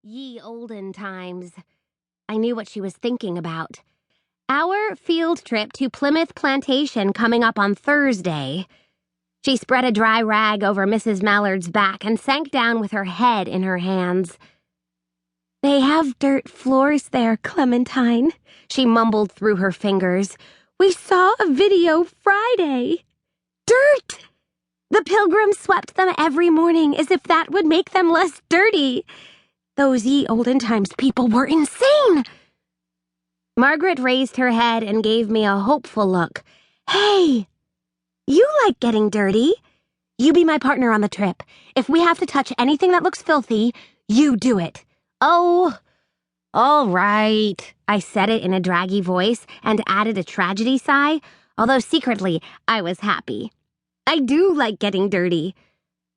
Ye Olden Times. I knew what she was thinking about. Our field trip to Plimoth Plantation coming up on Thursday. She spread a dry rag over Mrs. Mallard's back and sank down with her head in her hands. "They have dirt floors there, Clementine," she mumbled through her fingers. "We saw a video Friday. Dirt! The pilgrims swept them every morning as if that would make them less dirty. Those Ye Olden Times people were insane." Margaret raised her head and gave me a hopeful look. "Hey, you like getting dirty. You be my partner on the trip. If we have to touch anything that looks filthy, you do it." "Oh, all right," I said it in a draggy voice and added a tragedy sigh, although secretly I was happy. I do like getting dirty.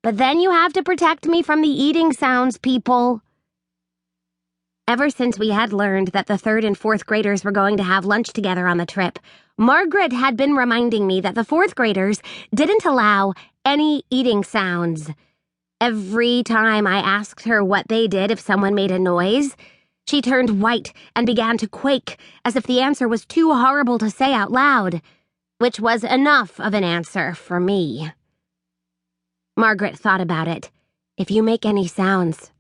But then you have to protect me from the eating sounds, people. Ever since we had learned that the 3rd and 4th graders were going to have lunch together on the trip, Margaret had been reminding me that the 4th graders didn't allow any eating sounds. Every time I asked her what they did if someone made a noise, she turned white and began to quake as if the answer was too horrible to say out loud, which was enough of an answer for me. Margaret thought about it. "If you make any sounds,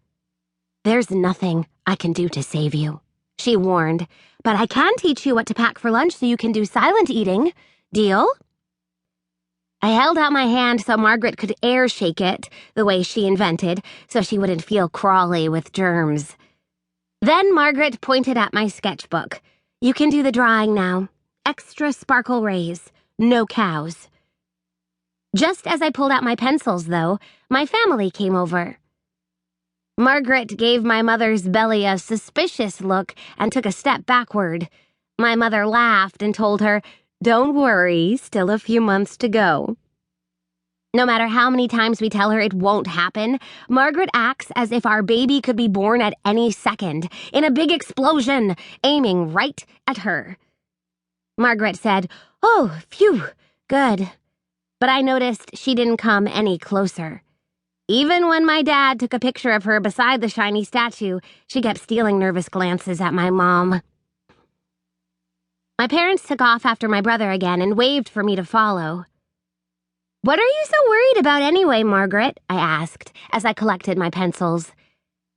there's nothing I can do to save you," she warned. "But I can teach you what to pack for lunch so you can do silent eating. Deal?" I held out my hand so Margaret could air shake it, the way she invented, so she wouldn't feel crawly with germs. Then Margaret pointed at my sketchbook. "You can do the drawing now. Extra sparkle rays. No cows." Just as I pulled out my pencils, though, my family came over. Margaret gave my mother's belly a suspicious look and took a step backward. My mother laughed and told her, "Don't worry, still a few months to go." No matter how many times we tell her it won't happen, Margaret acts as if our baby could be born at any second, in a big explosion, aiming right at her. Margaret said, "Oh, phew, good." But I noticed she didn't come any closer. Even when my dad took a picture of her beside the shiny statue, she kept stealing nervous glances at my mom. My parents took off after my brother again and waved for me to follow. "What are you so worried about anyway, Margaret?" I asked as I collected my pencils.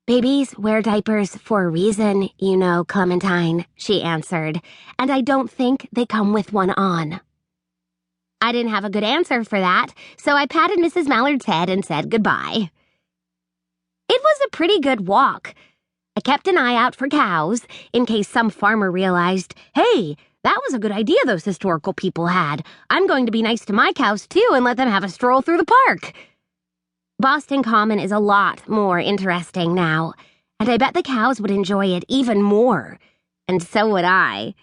"Babies wear diapers for a reason, you know, Clementine," she answered, "and I don't think they come with one on." I didn't have a good answer for that, so I patted Mrs. Mallard's head and said goodbye. It was a pretty good walk. I kept an eye out for cows, in case some farmer realized, "Hey, that was a good idea those historical people had. I'm going to be nice to my cows, too, and let them have a stroll through the park." Boston Common is a lot more interesting now, and I bet the cows would enjoy it even more. And so would I.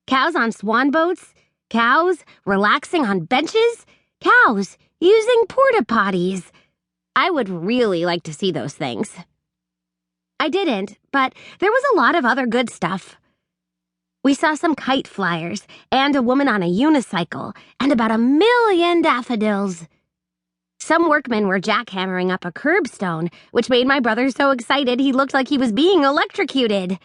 Cows on swan boats, cows relaxing on benches, cows using porta potties. I would really like to see those things. I didn't, but there was a lot of other good stuff. We saw some kite flyers and a woman on a unicycle and about 1,000,000 daffodils. Some workmen were jackhammering up a curbstone, which made my brother so excited he looked like he was being electrocuted.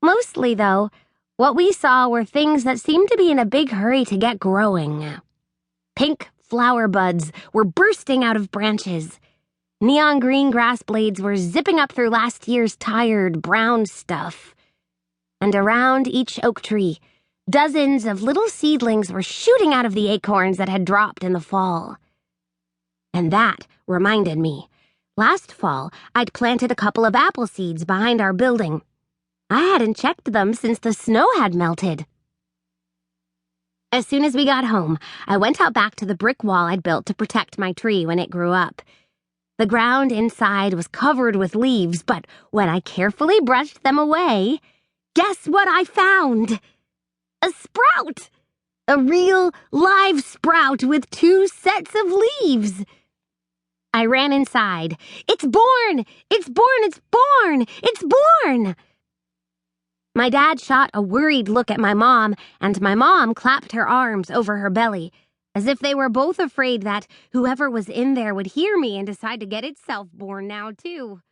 Mostly, though, what we saw were things that seemed to be in a big hurry to get growing. Pink flower buds were bursting out of branches. Neon green grass blades were zipping up through last year's tired brown stuff. And around each oak tree, dozens of little seedlings were shooting out of the acorns that had dropped in the fall. And that reminded me. Last fall, I'd planted a couple of apple seeds behind our building. I hadn't checked them since the snow had melted. As soon as we got home, I went out back to the brick wall I'd built to protect my tree when it grew up. The ground inside was covered with leaves, but when I carefully brushed them away, guess what I found? A sprout! A real, live sprout with 2 sets of leaves. I ran inside. "It's born! It's born! It's born! It's born!" My dad shot a worried look at my mom, and my mom clapped her arms over her belly, as if they were both afraid that whoever was in there would hear me and decide to get itself born now, too.